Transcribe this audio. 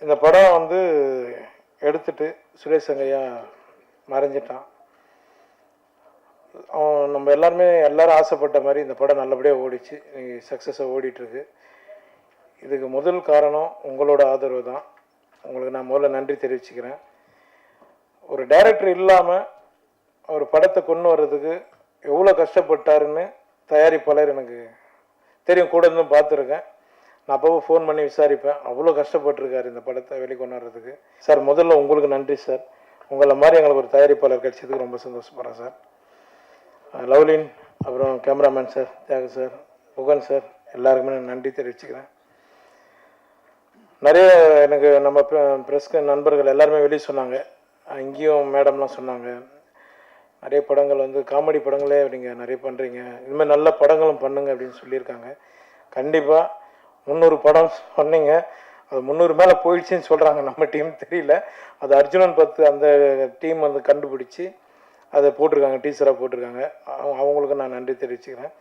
இந்த படம் வந்து எடுத்துட்டு சுரேஷ் சங்கையா மறைஞ்சிட்டான். அவன் நம்ம எல்லாரும் ஆசைப்பட்ட மாதிரி இந்த படம் நல்லபடியாக ஓடிச்சு, சக்ஸஸாக ஓடிட்டுருக்கு. இதுக்கு முதல் காரணம் உங்களோட ஆதரவு தான். உங்களுக்கு நான் முதல்ல நன்றி தெரிவிச்சுக்கிறேன். ஒரு டைரக்டர் இல்லாமல் ஒரு படத்தை கொண்டு வர்றதுக்கு எவ்வளோ கஷ்டப்பட்டாருன்னு தயாரிப்பாளர் எனக்கு தெரியும், கூட இருந்தும் பார்த்துருக்கேன். நான் அப்போ ஃபோன் பண்ணி விசாரிப்பேன். அவ்வளோ கஷ்டப்பட்டுருக்காரு இந்த படத்தை வெளிக்கொண்டு வர்றதுக்கு. சார் முதல்ல உங்களுக்கு நன்றி சார். உங்களை மாதிரி எங்களுக்கு ஒரு தயாரிப்பாளர் கிடைச்சதுக்கு ரொம்ப சந்தோஷப்படுறேன் சார். லவ்லின், அப்புறம் கேமராமேன் சார், தியாகு சார், முகன் சார், எல்லாருக்குமே நான் நன்றி தெரிவிச்சுக்கிறேன். நிறைய எனக்கு நம்ம ப்ரெஸ்க்கு நண்பர்கள் எல்லாருமே வெளியே சொன்னாங்க, இங்கேயும் மேடம்லாம் சொன்னாங்க, நிறைய படங்கள் வந்து காமெடி படங்களே நீங்கள் நிறைய பண்ணுறீங்க, இதுமாதிரி நல்ல படங்களும் பண்ணுங்க அப்படின்னு சொல்லியிருக்காங்க. கண்டிப்பாக 300 படம் சொன்னீங்க, அது 300 மேலே போயிடுச்சுன்னு சொல்கிறாங்க. நம்ம டீம் தெரியல, அது அர்ஜுனன் 10 அந்த டீம் வந்து கண்டுபிடிச்சி அதை போட்டிருக்காங்க, டீச்சராக போட்டிருக்காங்க. அவங்களுக்கு நான் நன்றி தெரிவிச்சுக்கிறேன்.